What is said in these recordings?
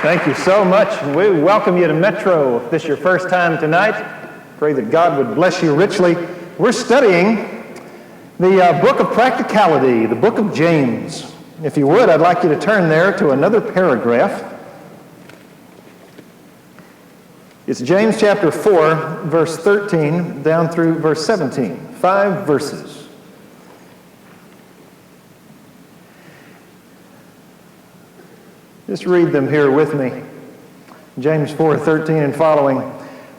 Thank you so much. We welcome you to Metro. If this is your first time tonight, pray that God would bless you richly. We're studying the book of practicality, the book of James. If you would, I'd like you to turn there to another paragraph. It's James chapter 4, verse 13, down through verse 17. 5 verses. Just read them here with me. James 4:13 and following.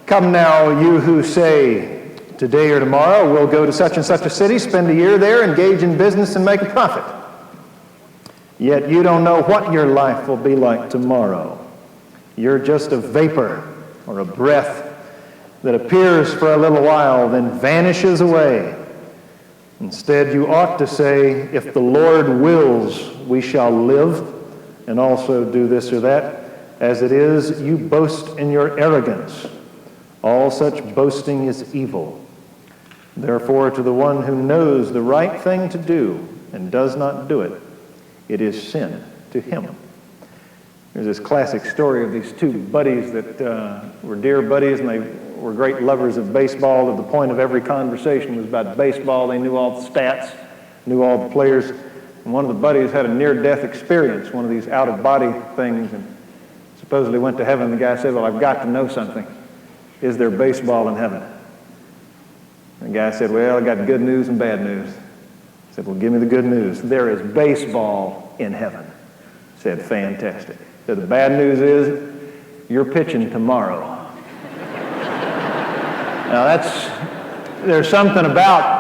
Come now, you who say, today or tomorrow we'll go to such and such a city, spend a year there, engage in business and make a profit. Yet you don't know what your life will be like tomorrow. You're just a vapor or a breath that appears for a little while, then vanishes away. Instead, you ought to say, if the Lord wills, we shall live and also do this or that. As it is, you boast in your arrogance. All such boasting is evil. Therefore, to the one who knows the right thing to do and does not do it, it is sin to him. There's this classic story of these two buddies that were dear buddies, and they were great lovers of baseball. To the point of every conversation was about baseball. They knew all the stats, knew all the players. And one of the buddies had a near-death experience, one of these out-of-body things, and supposedly went to heaven. The guy said, well, I've got to know something. Is there baseball in heaven? The guy said, well, I got good news and bad news. He said, well, give me the good news. There is baseball in heaven. He said, fantastic. He said, the bad news is you're pitching tomorrow. Now there's something about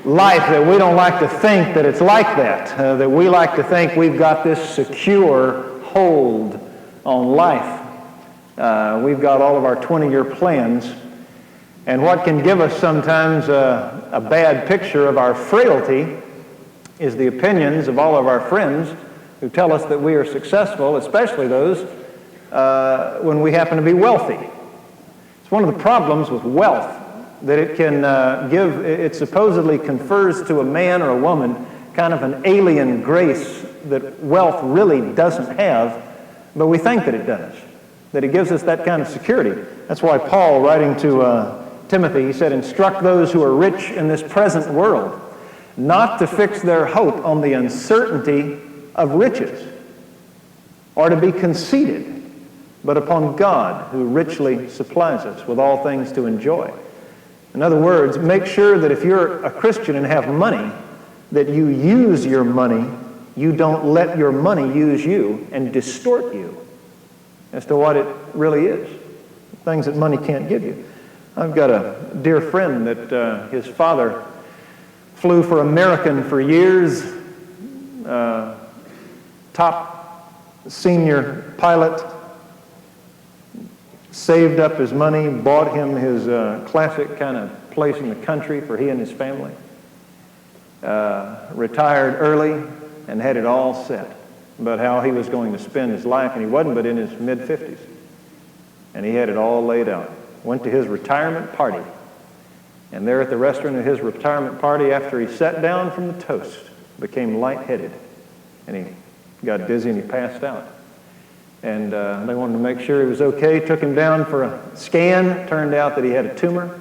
life that we don't like to think that it's like that. That we like to think we've got this secure hold on life. We've got all of our 20-year plans. And what can give us sometimes a bad picture of our frailty is the opinions of all of our friends who tell us that we are successful, especially those when we happen to be wealthy. It's one of the problems with wealth, that it can it supposedly confers to a man or a woman kind of an alien grace that wealth really doesn't have, but we think that it does, that it gives us that kind of security. That's why Paul, writing to Timothy, he said, instruct those who are rich in this present world not to fix their hope on the uncertainty of riches or to be conceited, but upon God who richly supplies us with all things to enjoy. In other words, make sure that if you're a Christian and have money, that you use your money. You don't let your money use you and distort you as to what it really is, things that money can't give you. I've got a dear friend that his father flew for American for years, top senior pilot, saved up his money, bought him his classic kind of place in the country for he and his family, retired early and had it all set about how he was going to spend his life, and he wasn't but in his mid-50s. And he had it all laid out. Went to his retirement party, and there at the restaurant at his retirement party, after he sat down from the toast, became lightheaded, and he got dizzy and he passed out. And they wanted to make sure he was okay, took him down for a scan. Turned out that he had a tumor,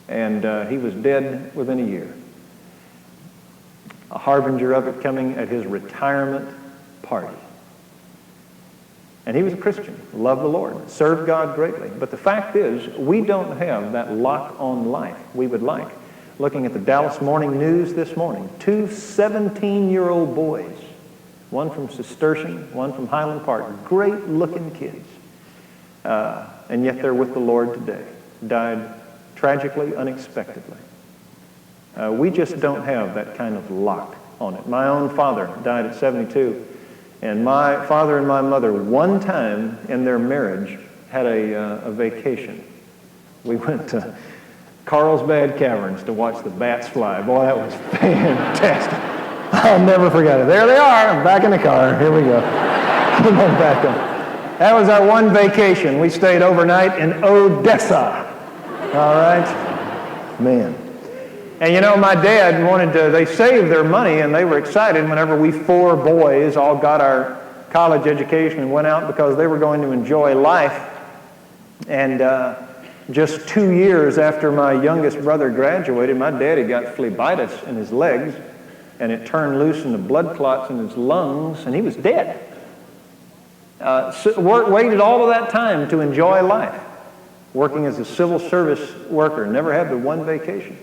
and he was dead within a year. A harbinger of it coming at his retirement party. And he was a Christian, loved the Lord, served God greatly. But the fact is, we don't have that lock on life we would like. Looking at the Dallas Morning News this morning, 2 17-year-old boys, one from Cistercian, one from Highland Park, great-looking kids. And yet they're with the Lord today. Died tragically, unexpectedly. We just don't have that kind of lock on it. My own father died at 72, and my father and my mother, one time in their marriage, had a vacation. We went to Carlsbad Caverns to watch the bats fly. Boy, that was fantastic. I'll never forget it. There they are. I'm back in the car. Here we go. Keep on back up. That was our one vacation. We stayed overnight in Odessa. All right? Man. And you know, my dad they saved their money, and they were excited whenever we 4 boys all got our college education and went out because they were going to enjoy life. And just 2 years after my youngest brother graduated, my daddy got phlebitis in his legs, and it turned loose into blood clots in his lungs, and he was dead. Waited all of that time to enjoy life, working as a civil service worker, never had but one vacation,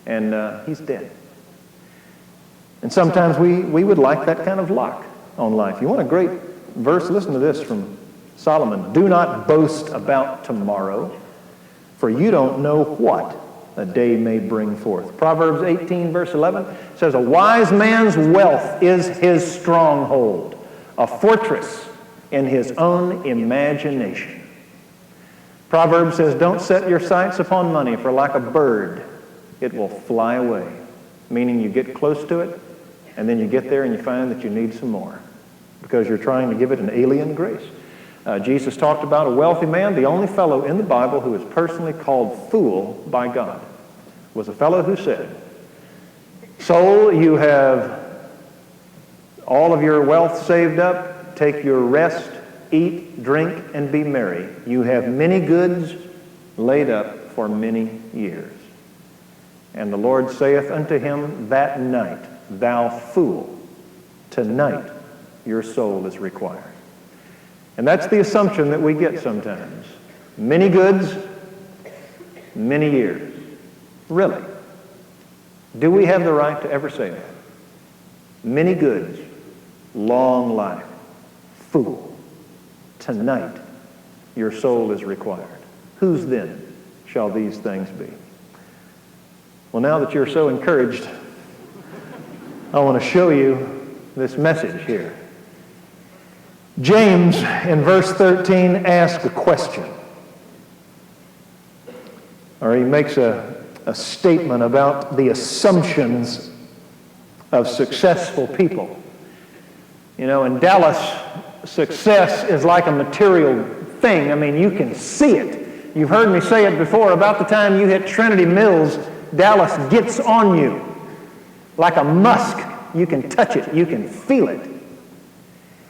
and he's dead. And sometimes we would like that kind of luck on life. You want a great verse? Listen to this from Solomon. Do not boast about tomorrow, for you don't know what a day may bring forth. Proverbs 18, verse 11 says, a wise man's wealth is his stronghold, a fortress in his own imagination. Proverbs says, don't set your sights upon money, for like a bird, it will fly away. Meaning you get close to it, and then you get there and you find that you need some more because you're trying to give it an alien grace. Jesus talked about a wealthy man. The only fellow in the Bible who is personally called fool by God was a fellow who said, soul, you have all of your wealth saved up. Take your rest, eat, drink, and be merry. You have many goods laid up for many years. And the Lord saith unto him that night, thou fool, tonight your soul is required. And that's the assumption that we get sometimes. Many goods, many years. Really? Do we have the right to ever say that? Many goods, long life. Fool, tonight your soul is required. Whose then shall these things be? Well, now that you're so encouraged, I want to show you this message here. James, in verse 13, asks a question. Or he makes a statement about the assumptions of successful people. You know, in Dallas, success is like a material thing. I mean, you can see it. You've heard me say it before. About the time you hit Trinity Mills, Dallas gets on you. Like a musk, you can touch it, you can feel it.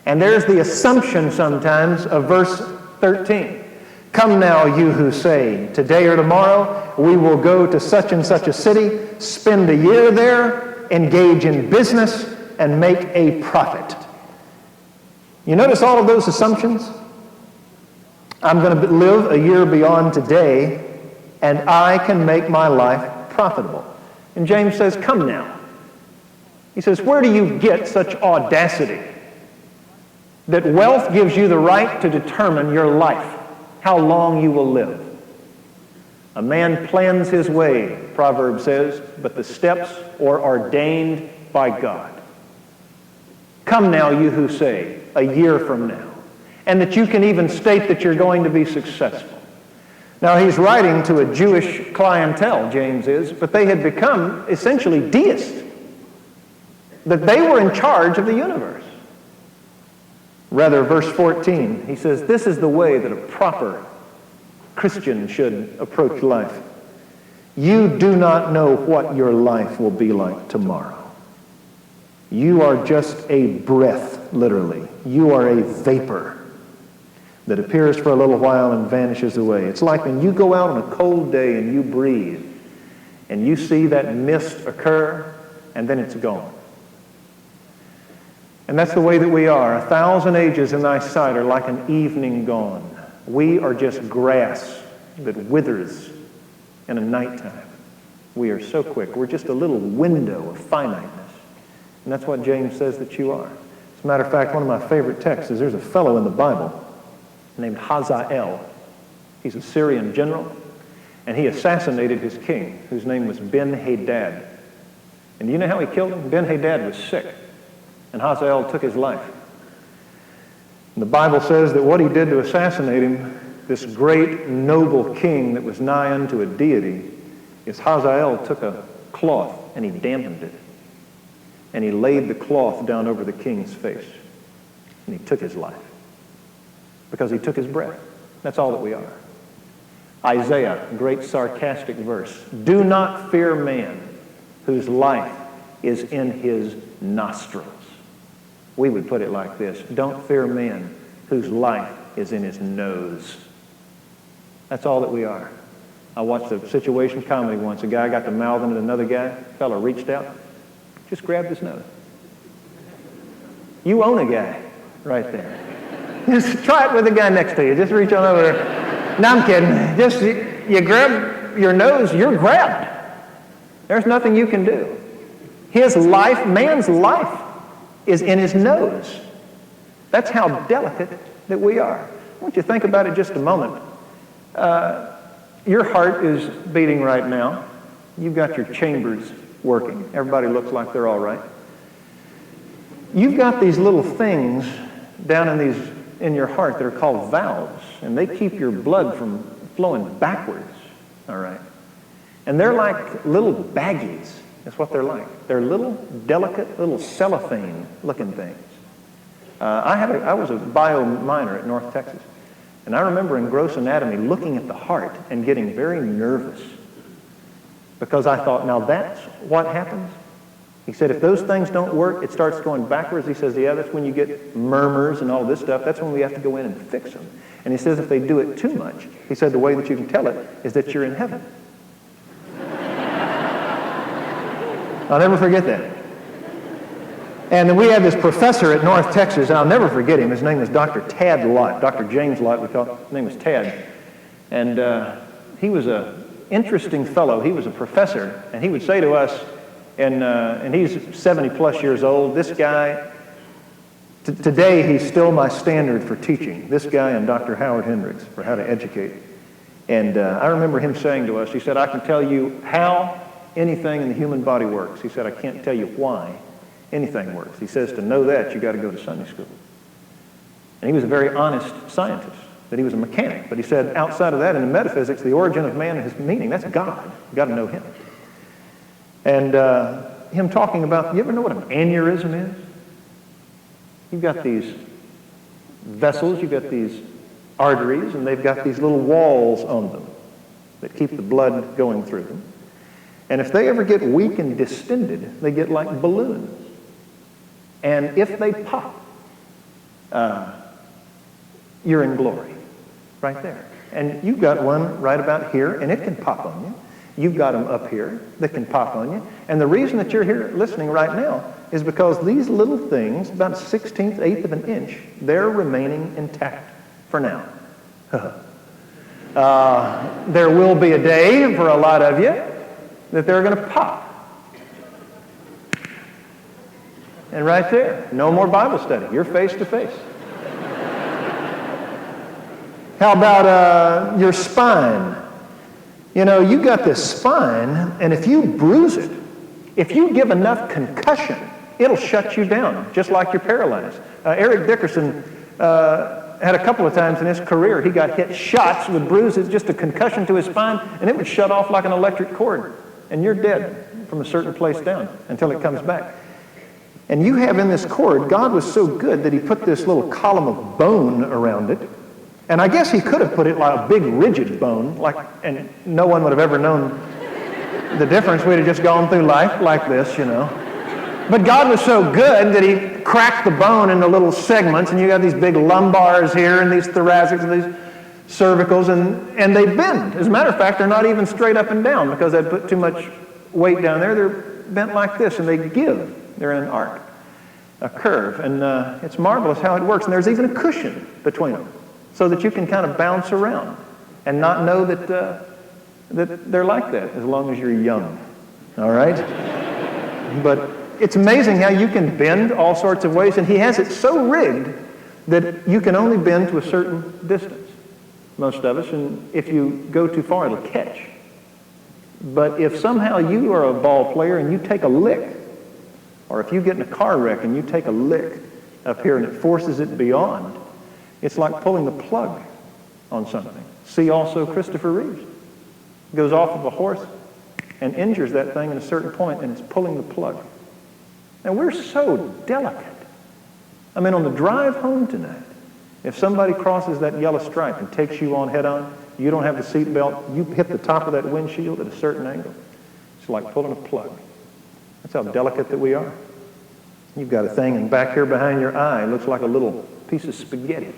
And there's the assumption sometimes of verse 13. Come now, you who say, today or tomorrow we will go to such and such a city, spend a year there, engage in business, and make a profit. You notice all of those assumptions? I'm going to live a year beyond today, and I can make my life profitable. And James says, come now. He says, where do you get such audacity that wealth gives you the right to determine your life, how long you will live? A man plans his way, Proverbs says, but the steps are ordained by God. Come now, you who say, a year from now, and that you can even state that you're going to be successful. Now, he's writing to a Jewish clientele, James is, but they had become essentially deists, that they were in charge of the universe. Rather, verse 14, he says, this is the way that a proper Christian should approach life. You do not know what your life will be like tomorrow. You are just a breath, literally. You are a vapor that appears for a little while and vanishes away. It's like when you go out on a cold day and you breathe and you see that mist occur and then it's gone. And that's the way that we are. 1,000 ages in thy sight are like an evening gone. We are just grass that withers in a nighttime. We are so quick. We're just a little window of finiteness. And that's what James says that you are. As a matter of fact, one of my favorite texts is there's a fellow in the Bible named Hazael. He's a Syrian general, and he assassinated his king, whose name was Ben-Hadad. And do you know how he killed him? Ben-Hadad was sick, and Hazael took his life. And the Bible says that what he did to assassinate him, this great noble king that was nigh unto a deity, is Hazael took a cloth and he dampened it. And he laid the cloth down over the king's face. And he took his life. Because he took his breath. That's all that we are. Isaiah, great sarcastic verse. Do not fear man, whose life is in his nostrils. we would put it like this: don't fear man whose life is in his nose. That's all that we are. I watched a situation comedy once. A guy got to mouthing at another guy. A fellow reached out, just grabbed his nose. You own a guy right there. Just try it with the guy next to you. Just reach on over there. No, I'm kidding. Just you grab your nose, you're grabbed. There's nothing you can do. His life, man's life, is in his nose. That's how delicate that we are. I want you to think about it just a moment. Your heart is beating right now. You've got your chambers working. Everybody looks like they're all right. You've got these little things down in your heart that are called valves, and they keep your blood from flowing backwards, all right? And they're like little baggies. That's what they're like. They're little, delicate, little cellophane-looking things. I was a bio minor at North Texas, and I remember in gross anatomy looking at the heart and getting very nervous because I thought, now that's what happens? He said, if those things don't work, it starts going backwards. He says, yeah, that's when you get murmurs and all this stuff. That's when we have to go in and fix them. And he says, if they do it too much, he said, the way that you can tell it is that you're in heaven. I'll never forget that. And then we had this professor at North Texas, and I'll never forget him. His name was Dr. Tad Lott, Dr. James Lott. His name was Tad. And he was an interesting fellow. He was a professor, and he would say to us, and he's 70-plus years old. This guy, today he's still my standard for teaching. This guy and Dr. Howard Hendricks for how to educate. And I remember him saying to us, he said, I can tell you how anything in the human body works. He said, I can't tell you why anything works. He says, to know that, you got to go to Sunday school. And he was a very honest scientist, that he was a mechanic. But he said, outside of that, in the metaphysics, the origin of man and his meaning, that's God. You got to know him. And him talking about, you ever know what an aneurysm is? You've got these vessels, you've got these arteries, and they've got these little walls on them that keep the blood going through them. And if they ever get weak and distended, they get like balloons. And if they pop, you're in glory, right there. And you've got one right about here, and it can pop on you. You've got them up here that can pop on you. And the reason that you're here listening right now is because these little things, about 1/16, eighth of an inch, they're remaining intact for now. There will be a day for a lot of you that they're going to pop. And right there, no more Bible study. You're face to face. How about your spine? You know, you got this spine, and if you bruise it, if you give enough concussion, it'll shut you down, just like you're paralyzed. Eric Dickerson had a couple of times in his career, he got hit shots with bruises, just a concussion to his spine, and it would shut off like an electric cord, and you're dead from a certain place down until it comes back. And you have in this cord, God was so good that he put this little column of bone around it. And I guess he could have put it like a big rigid bone, and no one would have ever known the difference. We'd have just gone through life like this, you know. But God was so good that he cracked the bone into little segments, and you got these big lumbars here, and these thoracics, and these cervicals, and they bend. As a matter of fact, they're not even straight up and down because they'd put too much weight down there. They're bent like this, and they give. They're in an arc, a curve, and it's marvelous how it works. And there's even a cushion between them, so that you can kind of bounce around and not know that that they're like that as long as you're young, all right? But it's amazing how you can bend all sorts of ways, and he has it so rigged that you can only bend to a certain distance, most of us, and if you go too far, it'll catch. But if somehow you are a ball player and you take a lick, or if you get in a car wreck and you take a lick up here and it forces it beyond, it's like pulling the plug on something. See also Christopher Reeves. Goes off of a horse and injures that thing at a certain point, and it's pulling the plug. And we're so delicate. I mean, on the drive home tonight, if somebody crosses that yellow stripe and takes you on head on, you don't have the seat belt, you hit the top of that windshield at a certain angle. It's like pulling a plug. That's how delicate that we are. You've got a thing in back here behind your eye. It looks like a little piece of spaghetti,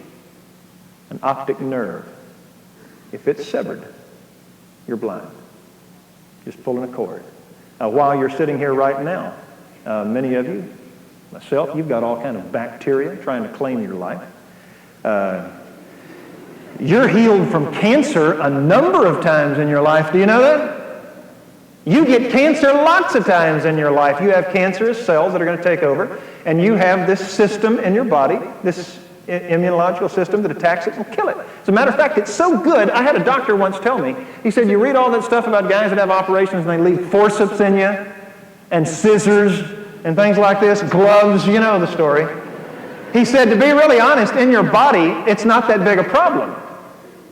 an optic nerve. If it's severed, you're blind. Just pulling a cord. While you're sitting here right now, many of you, myself, you've got all kind of bacteria trying to claim your life. You're healed from cancer a number of times in your life. Do you know that? You get cancer lots of times in your life. You have cancerous cells that are going to take over, and you have this system in your body, this immunological system that attacks it and kill it. As a matter of fact, it's so good. I had a doctor once tell me, he said, you read all that stuff about guys that have operations and they leave forceps in you and scissors and things like this, gloves, you know the story. He said, to be really honest, in your body, it's not that big a problem.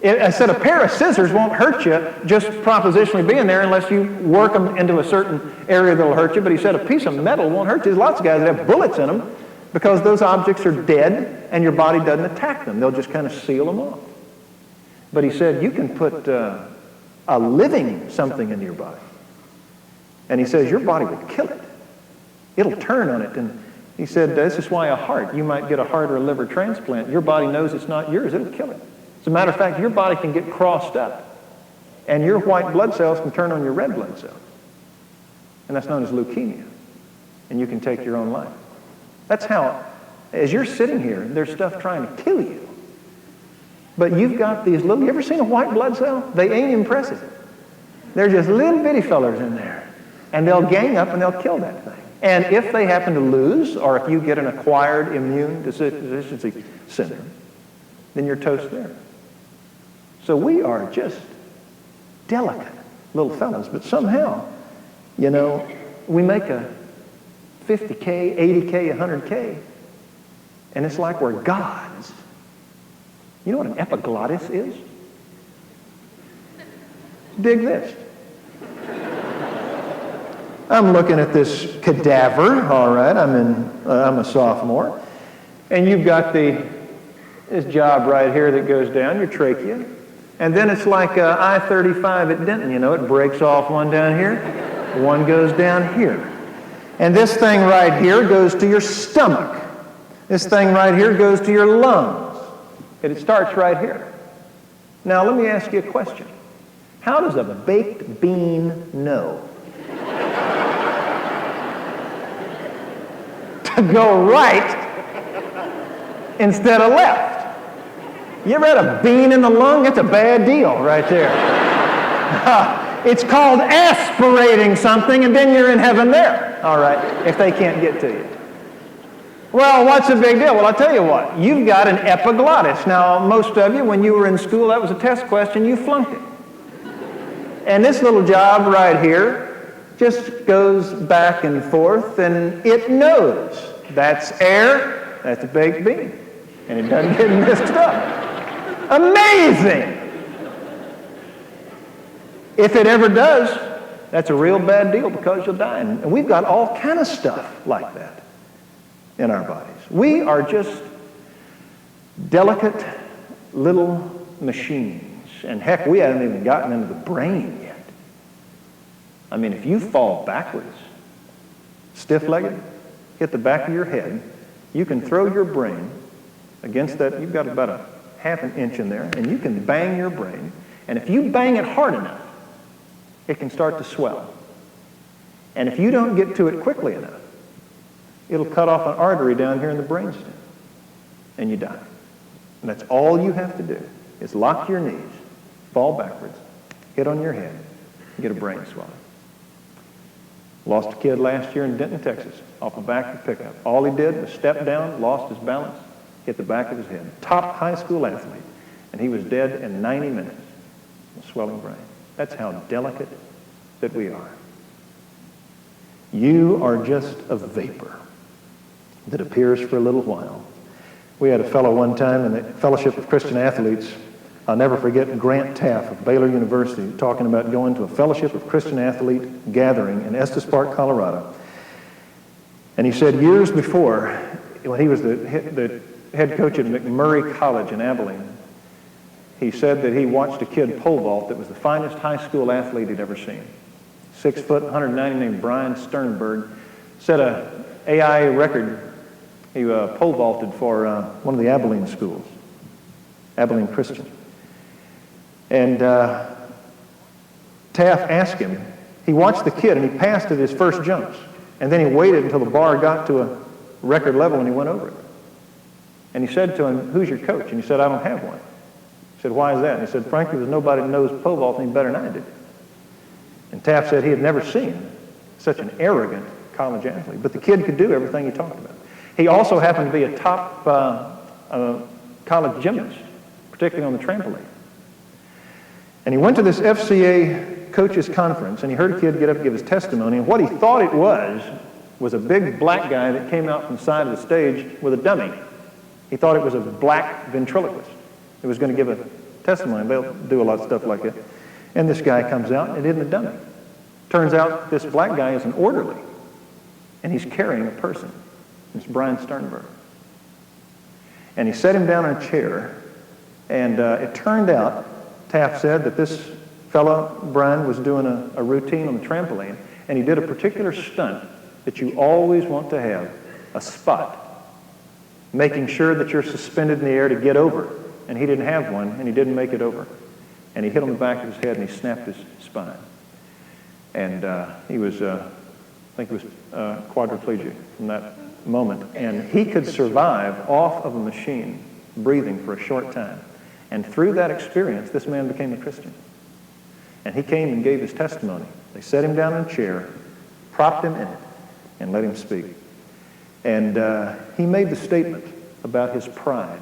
I said, a pair of scissors won't hurt you just propositionally being there unless you work them into a certain area that'll hurt you. But he said, a piece of metal won't hurt you. There's lots of guys that have bullets in them because those objects are dead and your body doesn't attack them. They'll just kind of seal them off. But he said, you can put a living something into your body. And he says, your body will kill it. It'll turn on it. And he said, this is why a heart, you might get a heart or a liver transplant. Your body knows it's not yours. It'll kill it. As a matter of fact, your body can get crossed up, and your white blood cells can turn on your red blood cells. And that's known as leukemia. And you can take your own life. That's how, as you're sitting here, there's stuff trying to kill you. But you've got these little, you ever seen a white blood cell? They ain't impressive. They're just little bitty fellers in there. And they'll gang up and they'll kill that thing. And if they happen to lose, or if you get an acquired immune deficiency syndrome, then you're toast there. So we are just delicate little fellas, but somehow, you know, we make a 50K, 80K, 100K, and it's like we're gods. You know what an epiglottis is? Dig this. I'm looking at this cadaver, all right, I'm a sophomore, and you've got this job right here that goes down, your trachea. And then it's like I-35 at Denton, you know, it breaks off one down here, one goes down here. And this thing right here goes to your stomach. This thing right here goes to your lungs. And it starts right here. Now, let me ask you a question. How does a baked bean know to go right instead of left? You ever had a bean in the lung? That's a bad deal right there. It's called aspirating something, and then you're in heaven there, all right, if they can't get to you. Well, what's the big deal? Well, I'll tell you what. You've got an epiglottis. Now, most of you, when you were in school, that was a test question, you flunked it. And this little job right here just goes back and forth, and it knows that's air, that's a baked bean, and it doesn't get mixed up. Amazing! If it ever does, that's a real bad deal because you'll die. And we've got all kind of stuff like that in our bodies. We are just delicate little machines. And heck, we haven't even gotten into the brain yet. I mean, if you fall backwards, stiff-legged, hit the back of your head, you can throw your brain against that. You've got about a half an inch in there, and you can bang your brain. And if you bang it hard enough, it can start to swell. And if you don't get to it quickly enough, it'll cut off an artery down here in the brainstem, and you die. And that's all you have to do is lock your knees, fall backwards, hit on your head, and get a brain swelling. Lost a kid last year in Denton, Texas, off the back of the pickup. All he did was step down, lost his balance, hit the back of his head. Top high school athlete. And he was dead in 90 minutes. A swelling brain. That's how delicate that we are. You are just a vapor that appears for a little while. We had a fellow one time in the Fellowship of Christian Athletes. I'll never forget Grant Taft of Baylor University talking about going to a Fellowship of Christian Athlete gathering in Estes Park, Colorado. And he said years before, when he was the head coach at McMurray College in Abilene, he said that he watched a kid pole vault that was the finest high school athlete he'd ever seen. 6 foot, 190, named Brian Sternberg. Said AI record. He pole vaulted for one of the Abilene schools, Abilene Christian. And Taft asked him, he watched the kid and he passed at his first jumps. And then he waited until the bar got to a record level and he went over it. And he said to him, "Who's your coach?" And he said, "I don't have one." He said, "Why is that?" And he said, "Frankly, there's nobody that knows pole vault any better than I do." And Taft said he had never seen such an arrogant college athlete. But the kid could do everything he talked about. He also happened to be a top college gymnast, particularly on the trampoline. And he went to this FCA coaches conference, and he heard a kid get up and give his testimony, and what he thought it was a big black guy that came out from the side of the stage with a dummy. He thought it was a black ventriloquist who was going to give a testimony. They'll do a lot of stuff like that. And this guy comes out, and it isn't a dummy. Turns out this black guy is an orderly, and he's carrying a person. It's Brian Sternberg. And he set him down in a chair, and it turned out, Taft said, that this fellow, Brian, was doing a routine on the trampoline, and he did a particular stunt that you always want to have, a spot, making sure that you're suspended in the air to get over. And he didn't have one, and he didn't make it over. And he hit on the back of his head, and he snapped his spine. And he was, I think he was quadriplegic from that moment. And he could survive off of a machine, breathing for a short time. And through that experience, this man became a Christian. And he came and gave his testimony. They set him down in a chair, propped him in it, and let him speak. And he made the statement about his pride,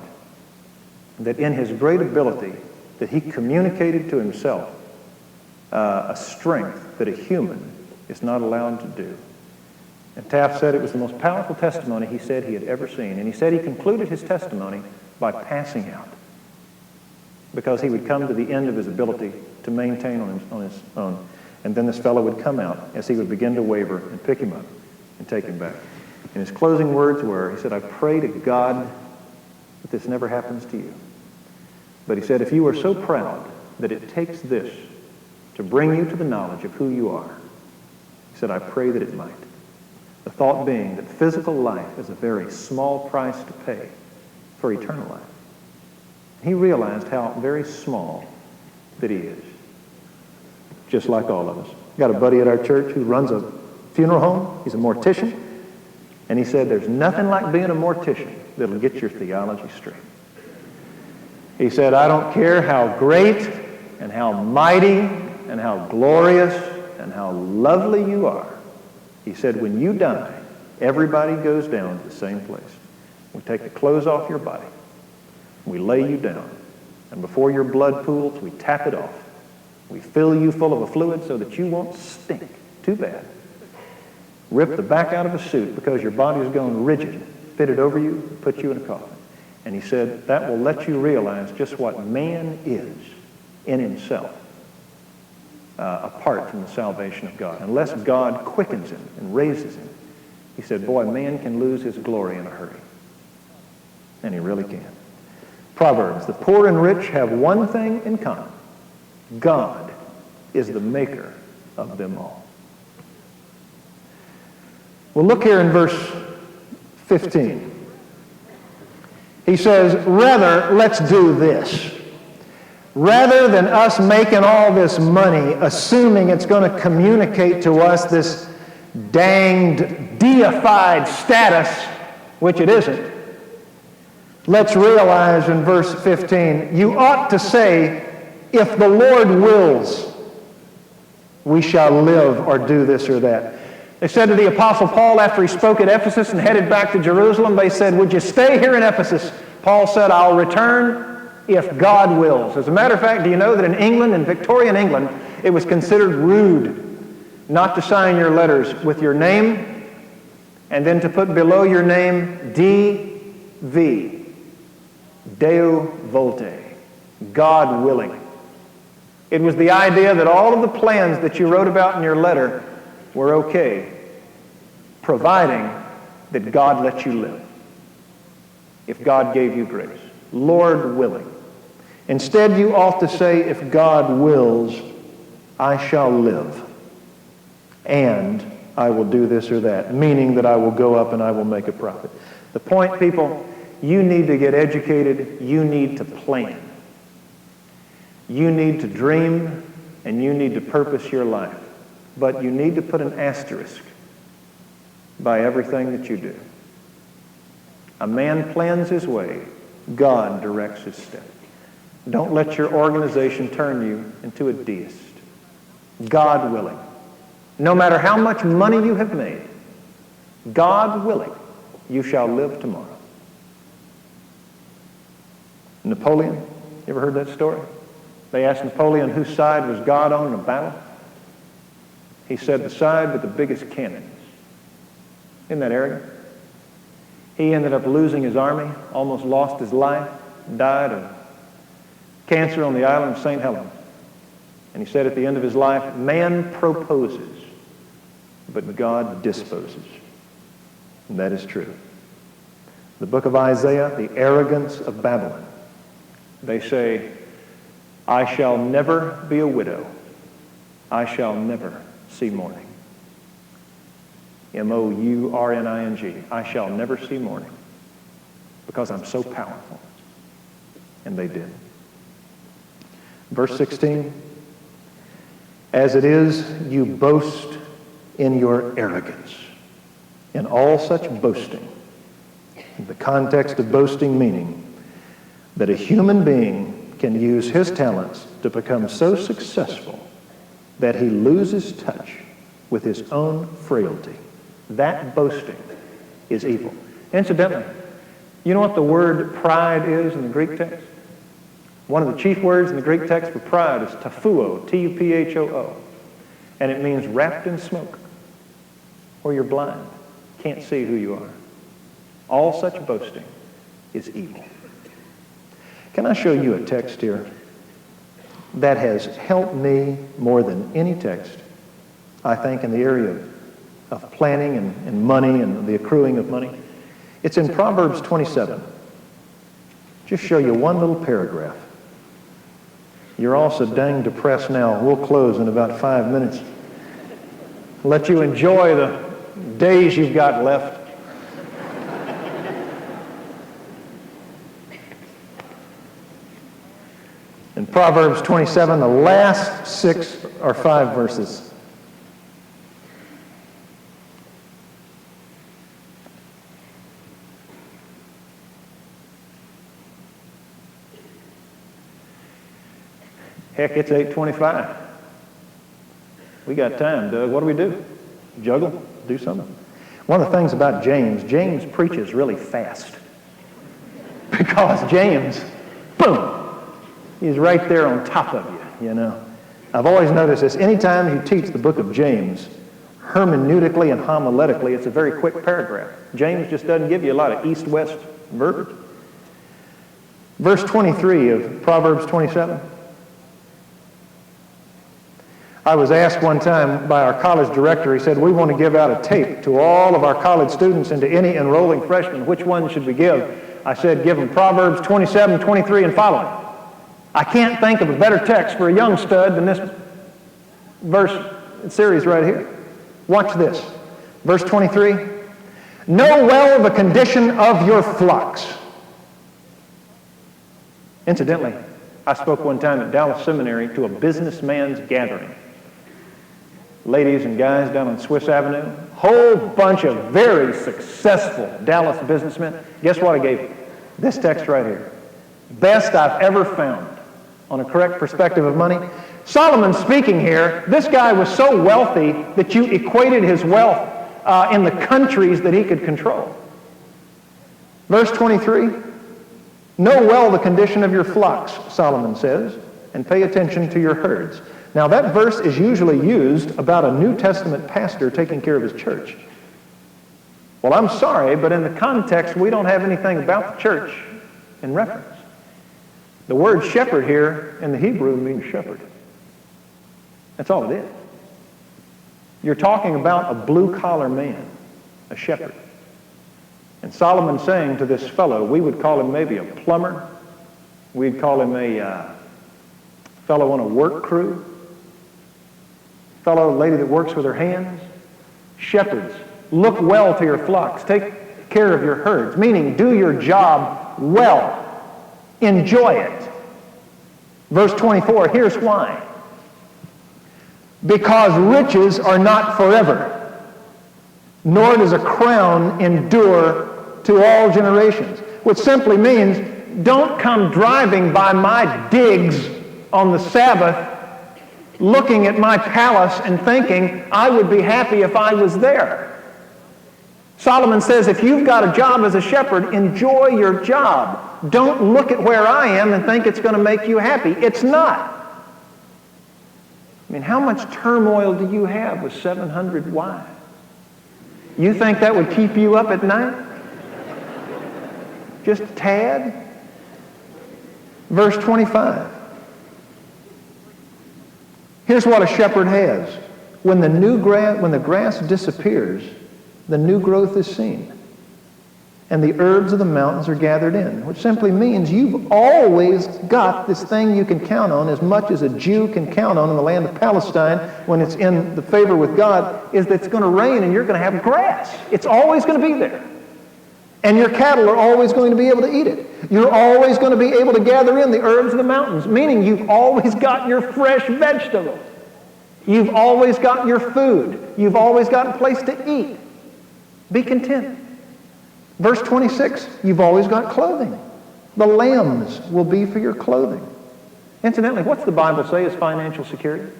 that in his great ability, that he communicated to himself a strength that a human is not allowed to do. And Taft said it was the most powerful testimony he said he had ever seen. And he said he concluded his testimony by passing out, because he would come to the end of his ability to maintain on his own. And then this fellow would come out as he would begin to waver and pick him up and take him back. And his closing words were, he said, "I pray to God that this never happens to you. But he said, if you are so proud that it takes this to bring you to the knowledge of who you are," he said, "I pray that it might." The thought being that physical life is a very small price to pay for eternal life. He realized how very small that he is, just like all of us. Got a buddy at our church who runs a funeral home. He's a mortician. And he said, there's nothing like being a mortician that'll get your theology straight. He said, I don't care how great and how mighty and how glorious and how lovely you are. He said, when you die, everybody goes down to the same place. We take the clothes off your body. We lay you down. And before your blood pools, we tap it off. We fill you full of a fluid so that you won't stink too bad. Rip the back out of a suit because your body is going rigid, fit it over you, put you in a coffin. And he said, that will let you realize just what man is in himself, apart from the salvation of God. Unless God quickens him and raises him, he said, boy, man can lose his glory in a hurry. And he really can. Proverbs, the poor and rich have one thing in common. God is the maker of them all. Well, look here in verse 15. He says, rather, let's do this. Rather than us making all this money, assuming it's going to communicate to us this danged, deified status, which it isn't, let's realize in verse 15, you ought to say, if the Lord wills, we shall live or do this or that. They said to the Apostle Paul after he spoke at Ephesus and headed back to Jerusalem, they said, would you stay here in Ephesus? Paul said, I'll return if God wills. As a matter of fact, do you know that in England, in Victorian England, it was considered rude not to sign your letters with your name and then to put below your name D.V. Deo volte, God willing. It was the idea that all of the plans that you wrote about in your letter were okay, providing that God let you live. If God gave you grace. Lord willing. Instead, you ought to say, if God wills, I shall live, and I will do this or that, meaning that I will go up and I will make a profit. The point, people, you need to get educated. You need to plan. You need to dream, and you need to purpose your life. But you need to put an asterisk by everything that you do. A man plans his way. God directs his steps. Don't let your organization turn you into a deist. God willing. No matter how much money you have made, God willing, you shall live tomorrow. Napoleon, you ever heard that story? They asked Napoleon whose side was God on in a battle. He said, the side with the biggest cannons. Isn't that arrogant? He ended up losing his army, almost lost his life, died of cancer on the island of St. Helena. And he said at the end of his life, man proposes, but God disposes. And that is true. The book of Isaiah, the arrogance of Babylon. They say, I shall never be a widow. I shall never see mourning. M-O-U-R-N-I-N-G. I shall never see mourning because I'm so powerful. And they did. Verse 16. As it is, you boast in your arrogance. In all such boasting. The context of boasting meaning that a human being can use his talents to become so successful that he loses touch with his own frailty. That boasting is evil. Incidentally, you know what the word pride is in the Greek text? One of the chief words in the Greek text for pride is tuphuo, T-U-P-H-O-O. And it means wrapped in smoke, or you're blind, can't see who you are. All such boasting is evil. Can I show you a text here that has helped me more than any text, I think, in the area of planning and money and the accruing of money? It's in Proverbs 27. Just show you one little paragraph. You're all so dang depressed now. We'll close in about 5 minutes. Let you enjoy the days you've got left. In Proverbs 27, the last 6 or 5 verses. Heck, it's 8:25. We got time, Doug. What do? Juggle? Do something. One of the things about James preaches really fast. Because James, boom, he's right there on top of you, you know. I've always noticed this. Anytime you teach the book of James, hermeneutically and homiletically, it's a very quick paragraph. James just doesn't give you a lot of east-west verbiage. Verse 23 of Proverbs 27. I was asked one time by our college director, he said, we want to give out a tape to all of our college students and to any enrolling freshmen. Which one should we give? I said, give them Proverbs 27, 23, and following. I can't think of a better text for a young stud than this verse series right here. Watch this. Verse 23. Know well the condition of your flocks. Incidentally, I spoke one time at Dallas Seminary to a businessman's gathering. Ladies and guys down on Swiss Avenue, whole bunch of very successful Dallas businessmen. Guess what I gave you? This text right here. Best I've ever found on a correct perspective of money. Solomon speaking here, this guy was so wealthy that you equated his wealth in the countries that he could control. Verse 23, know well the condition of your flocks, Solomon says, and pay attention to your herds. Now that verse is usually used about a New Testament pastor taking care of his church. Well, I'm sorry, but in the context, we don't have anything about the church in reference. The word shepherd here in the Hebrew means shepherd. That's all it is. You're talking about a blue-collar man, a shepherd. And Solomon's saying to this fellow, we would call him maybe a plumber. We'd call him a fellow on a work crew. Fellow, lady that works with her hands. Shepherds, look well to your flocks. Take care of your herds, meaning do your job well. Enjoy it. Verse 24, here's why. Because riches are not forever, nor does a crown endure to all generations. Which simply means, don't come driving by my digs on the Sabbath looking at my palace and thinking, I would be happy if I was there. Solomon says, if you've got a job as a shepherd, enjoy your job. Don't look at where I am and think it's going to make you happy. It's not. I mean, how much turmoil do you have with 700 wives? You think that would keep you up at night? Just a tad? Verse 25. Here's what a shepherd has. When the grass disappears, the new growth is seen. And the herbs of the mountains are gathered in, which simply means you've always got this thing you can count on, as much as a Jew can count on in the land of Palestine when it's in the favor with God, is that it's going to rain and you're going to have grass. It's always going to be there. And your cattle are always going to be able to eat it. You're always going to be able to gather in the herbs of the mountains, meaning you've always got your fresh vegetables. You've always got your food. You've always got a place to eat. Be content. Verse 26, you've always got clothing. The lambs will be for your clothing. Incidentally, what's the Bible say is financial security?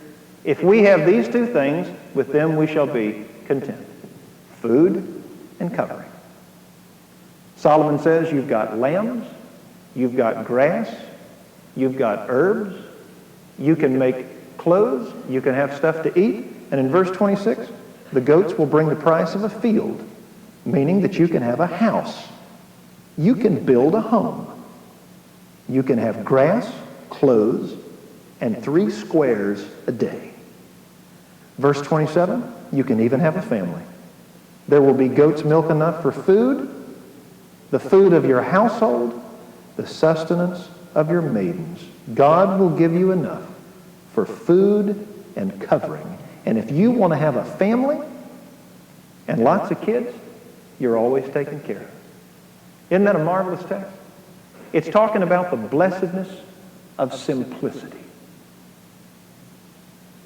If we have these two things, with them we shall be content. Food and covering. Solomon says you've got lambs, you've got grass, you've got herbs, you can make clothes, you can have stuff to eat, and in verse 26, the goats will bring the price of a field, meaning that you can have a house. You can build a home. You can have grass, clothes, and 3 squares a day. Verse 27, you can even have a family. There will be goat's milk enough for food, the food of your household, the sustenance of your maidens. God will give you enough for food and covering. And if you want to have a family and lots of kids, you're always taken care of. Isn't that a marvelous text? It's talking about the blessedness of simplicity.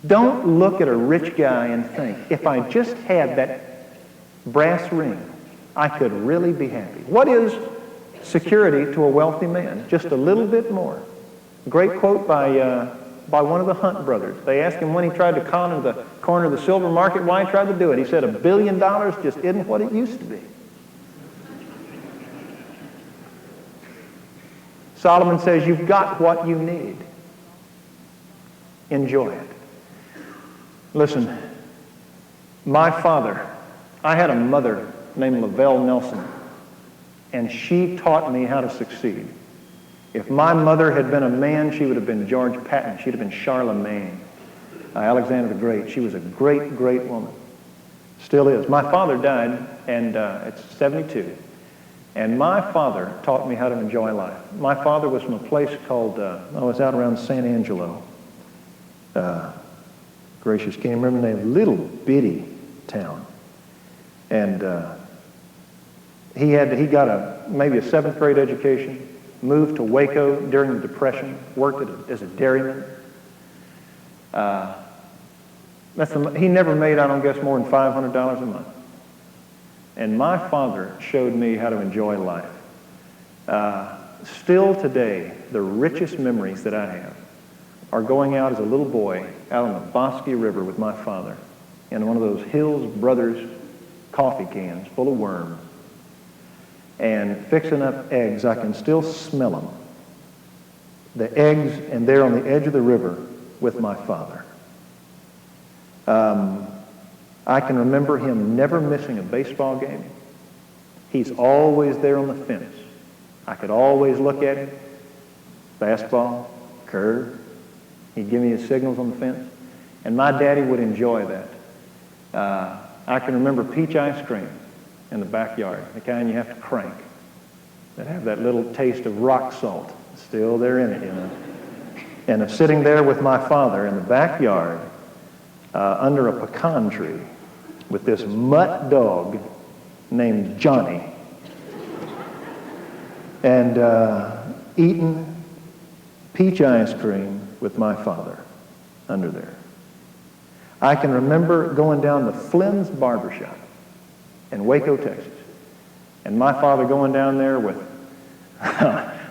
Don't look at a rich guy and think, if I just had that brass ring, I could really be happy. What is security to a wealthy man? Just a little bit more. Great quote by one of the Hunt brothers. They asked him when he tried to con in the corner of the silver market why he tried to do it. He said, $1 billion just isn't what it used to be. Solomon says you've got what you need. Enjoy it. Listen, my father, I had a mother named Lavelle Nelson, and she taught me how to succeed. If my mother had been a man, she would have been George Patton. She'd have been Charlemagne, Alexander the Great. She was a great, great woman. Still is. My father died, and it's 72. And my father taught me how to enjoy life. My father was from a place called, I was out around San Angelo. Gracious, can't remember the name. Little bitty town. And he got maybe a 7th grade education, moved to Waco during the Depression, worked as a dairyman. He never made, I don't guess, more than $500 a month. And my father showed me how to enjoy life. Still today, the richest memories that I have are going out as a little boy out on the Bosque River with my father in one of those Hills Brothers coffee cans full of worms and fixing up eggs. I can still smell them. The eggs, and they're on the edge of the river with my father. I can remember him never missing a baseball game. He's always there on the fence. I could always look at him. Fastball, curve. He'd give me his signals on the fence. And my daddy would enjoy that. I can remember peach ice cream in the backyard, the kind you have to crank, that have that little taste of rock salt still there in it, you know. And of sitting there with my father in the backyard under a pecan tree, with this mutt dog named Johnny and eating peach ice cream with my father under there. I can remember going down to Flynn's Barbershop in Waco, Texas, and my father going down there with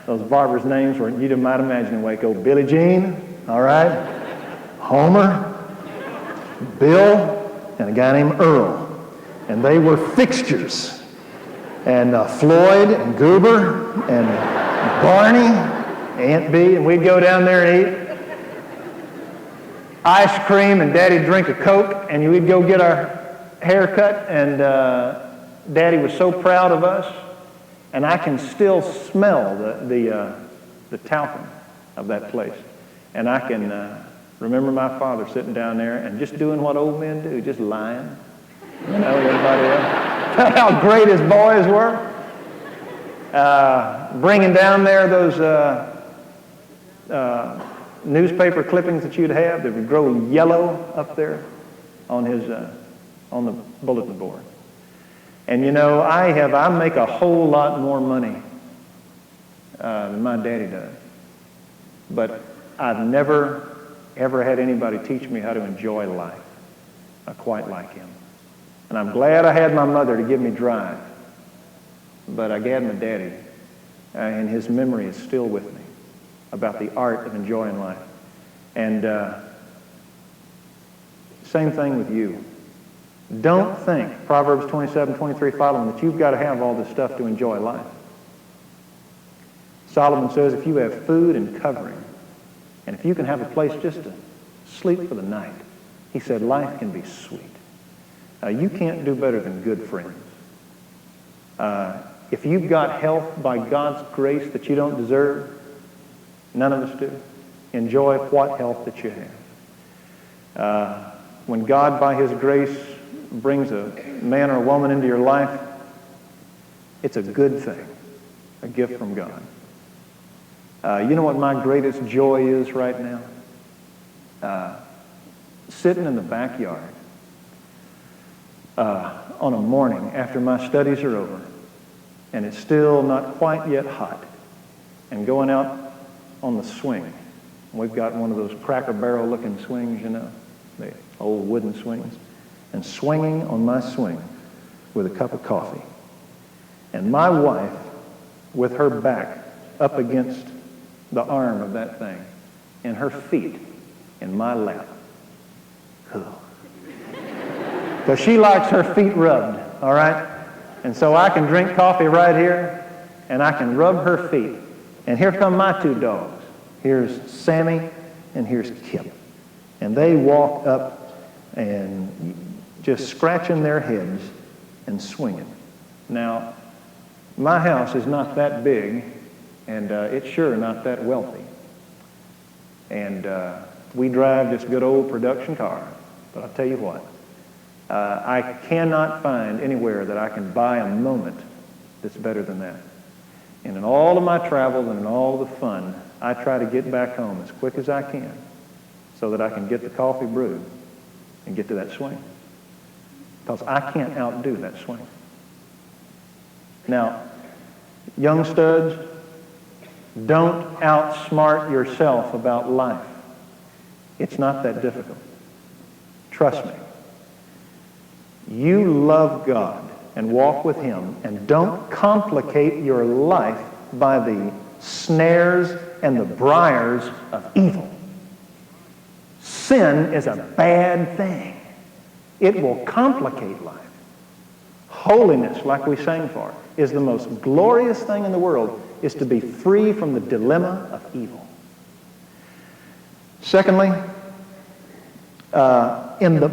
those barbers' names were, you might imagine in Waco, Billie Jean, all right, Homer, Bill, and a guy named Earl. And they were fixtures. And Floyd and Goober and Barney, Aunt Bee, and we'd go down there and eat ice cream, and Daddy'd drink a Coke, and we'd go get our hair cut, and Daddy was so proud of us, and I can still smell the talcum of that place. And I can remember my father sitting down there and just doing what old men do, just lying. You know, everybody else. How great his boys were. Bringing down there those newspaper clippings that you'd have that would grow yellow up there on the bulletin board. And you know, I make a whole lot more money than my daddy does. But I've never, ever had anybody teach me how to enjoy life quite like him. And I'm glad I had my mother to give me drive. But I had my daddy, and his memory is still with me about the art of enjoying life. And same thing with you. Don't think, Proverbs 27:23 following, that you've got to have all this stuff to enjoy life. Solomon says if you have food and covering, and if you can have a place just to sleep for the night, he said life can be sweet. You can't do better than good friends. If you've got health by God's grace that you don't deserve, none of us do, enjoy what health that you have. When God, by his grace, brings a man or a woman into your life, it's a good thing, a gift from God. You know what my greatest joy is right now? Sitting in the backyard on a morning after my studies are over, and it's still not quite yet hot, and going out on the swing. We've got one of those Cracker Barrel looking swings, you know, the old wooden swings, and swinging on my swing with a cup of coffee. And my wife, with her back up against the arm of that thing, and her feet in my lap. Because she likes her feet rubbed, all right? And so I can drink coffee right here, and I can rub her feet. And here come my two dogs. Here's Sammy, and here's Kip. And they walk up and just scratching their heads and swinging. Now, my house is not that big, and it's sure not that wealthy. And we drive this good old production car. But I'll tell you what, I cannot find anywhere that I can buy a moment that's better than that. And in all of my travels and in all the fun, I try to get back home as quick as I can so that I can get the coffee brewed and get to that swing. Because I can't outdo that swing. Now, young studs, don't outsmart yourself about life. It's not that difficult. Trust me. You love God and walk with him, and don't complicate your life by the snares and the briars of evil. Sin is a bad thing. It will complicate life. Holiness, like we sang for, is the most glorious thing in the world, is to be free from the dilemma of evil. Secondly,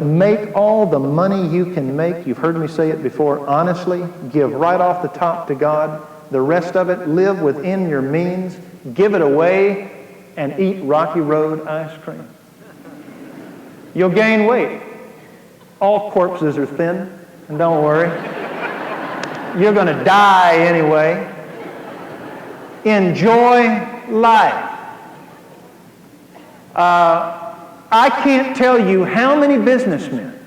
make all the money you can make. You've heard me say it before. Honestly, give right off the top to God. The rest of it, live within your means. Give it away and eat Rocky Road ice cream. You'll gain weight. All corpses are thin, and don't worry. You're going to die anyway. Enjoy life. I can't tell you how many businessmen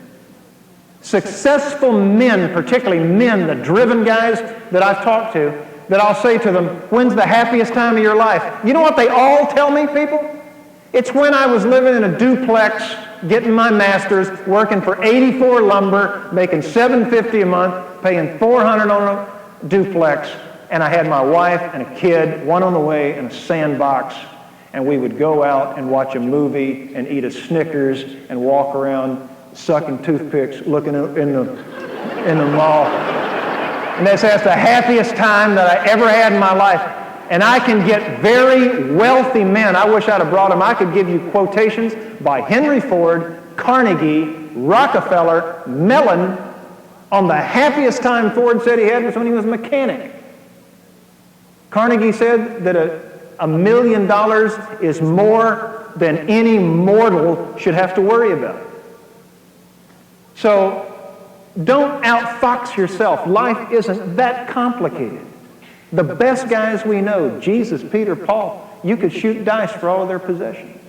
Successful men, particularly men, the driven guys that I've talked to, that I'll say to them, when's the happiest time of your life? You know what they all tell me, people? It's when I was living in a duplex, getting my master's, working for 84 lumber, making $750 a month, paying $400 on a duplex, and I had my wife and a kid, one on the way, and a sandbox, and we would go out and watch a movie and eat a Snickers and walk around sucking toothpicks, looking in the mall. And that's the happiest time that I ever had in my life. And I can get very wealthy men. I wish I'd have brought them. I could give you quotations by Henry Ford, Carnegie, Rockefeller, Mellon on the happiest time Ford said he had was when he was a mechanic. Carnegie said that $1 million is more than any mortal should have to worry about. So don't outfox yourself. Life isn't that complicated. The best guys we know, Jesus, Peter, Paul, you could shoot dice for all of their possessions.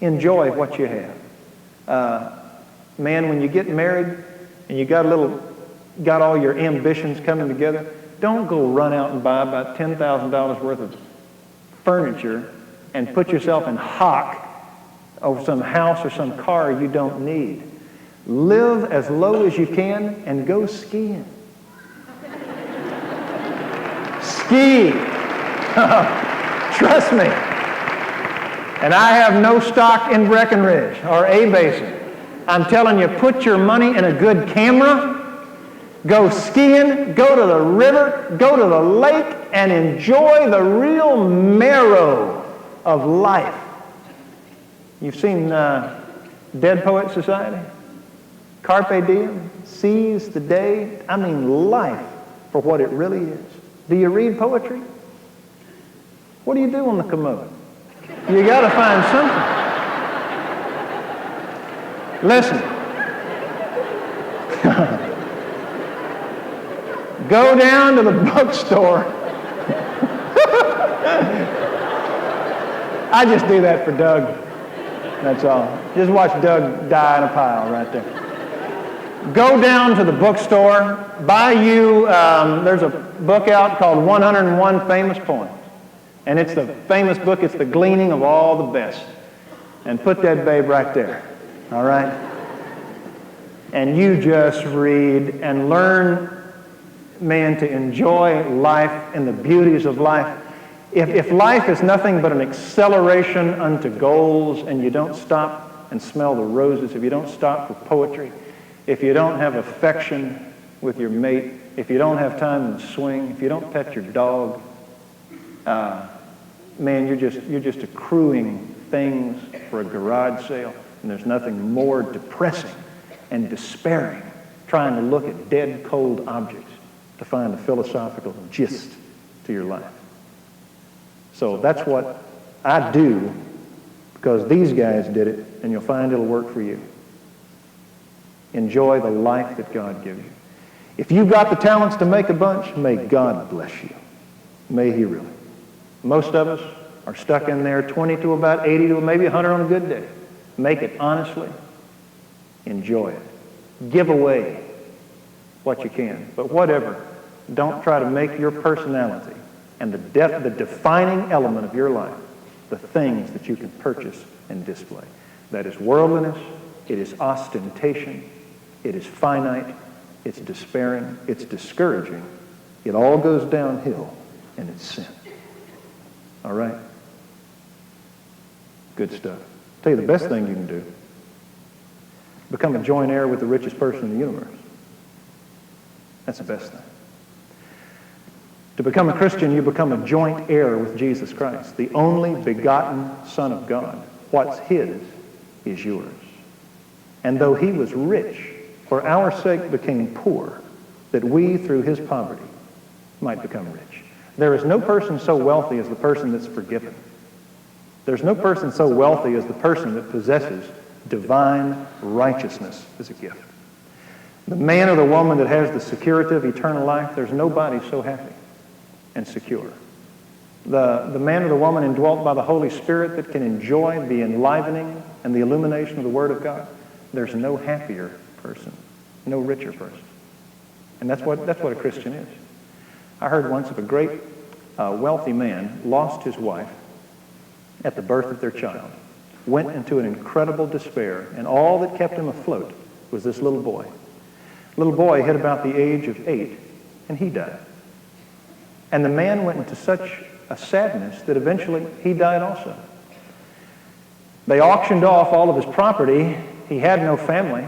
Enjoy what you have. Man, when you get married and you got all your ambitions coming together, don't go run out and buy about $10,000 worth of furniture and put yourself in hock over some house or some car you don't need. Live as low as you can and go skiing. Ski. Trust me. And I have no stock in Breckenridge or A-Basin. I'm telling you, put your money in a good camera, go skiing, go to the river, go to the lake, and enjoy the real marrow of life. You've seen Dead Poets Society? Carpe diem, seize the day. I mean life for what it really is. Do you read poetry? What do you do on the commode? You got to find something. Listen. Go down to the bookstore. I just do that for Doug. That's all. Just watch Doug die in a pile right there. Go down to the bookstore, buy you, there's a book out called 101 Famous Poems. And it's the famous book, it's the gleaning of all the best. And put that babe right there, all right? And you just read and learn, man, to enjoy life and the beauties of life. If life is nothing but an acceleration unto goals and you don't stop and smell the roses, if you don't stop for poetry, if you don't have affection with your mate, if you don't have time in the swing, if you don't pet your dog, man, you're just accruing things for a garage sale, and there's nothing more depressing and despairing trying to look at dead, cold objects to find a philosophical gist to your life. So that's what I do, because these guys did it, and you'll find it'll work for you. Enjoy the life that God gives you. If you've got the talents to make a bunch, may God bless you. May He really. Most of us are stuck in there 20 to about 80 to maybe 100 on a good day. Make it honestly. Enjoy it. Give away what you can. But whatever, don't try to make your personality and the defining element of your life the things that you can purchase and display. That is worldliness. It is ostentation. It is finite. It's despairing. It's discouraging. It all goes downhill, and it's sin. All right? Good stuff. I'll tell you the best thing you can do. Become a joint heir with the richest person in the universe. That's the best thing. To become a Christian, you become a joint heir with Jesus Christ, the only begotten Son of God. What's His is yours. And though He was rich, for our sake became poor, that we, through His poverty, might become rich. There is no person so wealthy as the person that's forgiven. There's no person so wealthy as the person that possesses divine righteousness as a gift. The man or the woman that has the security of eternal life, there's nobody so happy and secure. The man or the woman indwelt by the Holy Spirit that can enjoy the enlivening and the illumination of the Word of God, there's no happier person, no richer person. And that's what a Christian is. I heard once of a great wealthy man lost his wife at the birth of their child, went into an incredible despair, and all that kept him afloat was this little boy. Little boy hit about the age of 8, and he died. And the man went into such a sadness that eventually he died also. They auctioned off all of his property. He had no family,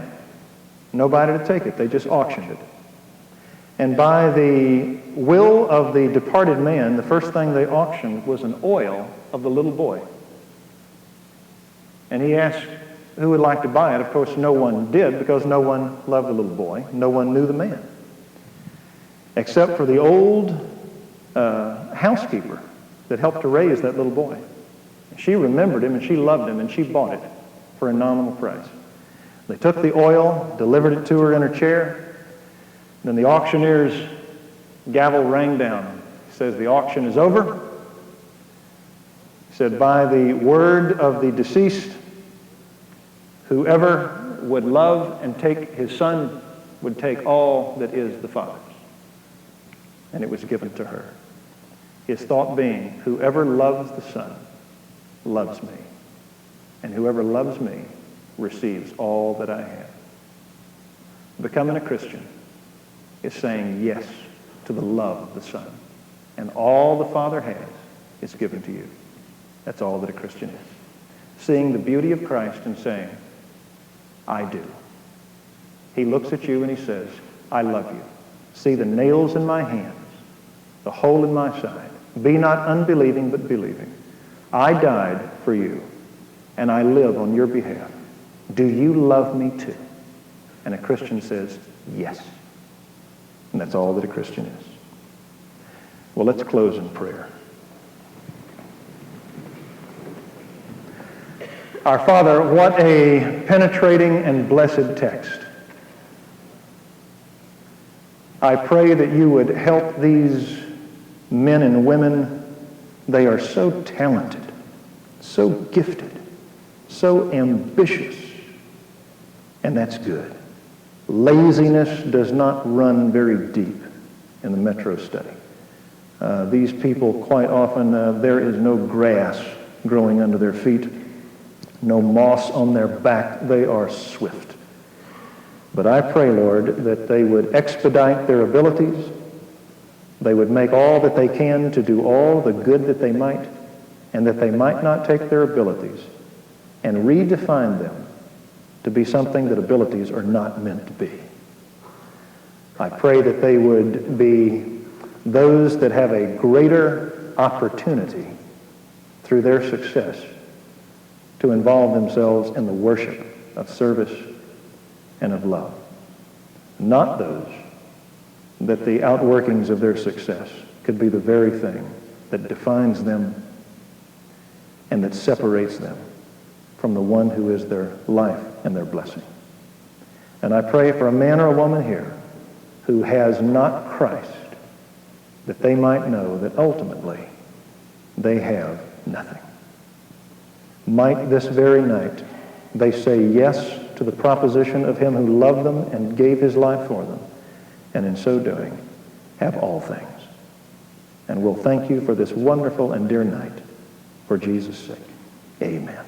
nobody to take it. They just auctioned it. And by the will of the departed man, the first thing they auctioned was an oil of the little boy. And he asked who would like to buy it. Of course, no one did, because no one loved the little boy. No one knew the man, except for the old housekeeper that helped to raise that little boy. She remembered him, and she loved him, and she bought it for a nominal price. They took the oil, delivered it to her in her chair. Then the auctioneer's gavel rang down. He says, "The auction is over." He said, "By the word of the deceased, whoever would love and take his son would take all that is the Father's." And it was given to her. His thought being, whoever loves the Son loves me, and whoever loves me receives all that I have. Becoming a Christian is saying yes to the love of the Son, and all the Father has is given to you. That's all that a Christian is. Seeing the beauty of Christ and saying, I do. He looks at you and he says, I love you. See the nails in my hands, the hole in my side. Be not unbelieving, but believing. I died for you, and I live on your behalf. Do you love me too? And a Christian says, yes. And that's all that a Christian is. Well, let's close in prayer. Our Father, what a penetrating and blessed text. I pray that you would help these men and women. They are so talented, so gifted, so ambitious, and that's good. Laziness does not run very deep in the metro study. These people, quite often, there is no grass growing under their feet, no moss on their back. They are swift. But I pray, Lord, that they would expedite their abilities. They would make all that they can to do all the good that they might, and that they might not take their abilities and redefine them to be something that abilities are not meant to be. I pray that they would be those that have a greater opportunity through their success to involve themselves in the worship of service and of love. Not those that the outworkings of their success could be the very thing that defines them and that separates them from the one who is their life and their blessing. And I pray for a man or a woman here who has not Christ, that they might know that ultimately they have nothing. Might this very night they say yes to the proposition of him who loved them and gave his life for them, and in so doing have all things. And we'll thank you for this wonderful and dear night for Jesus' sake. Amen.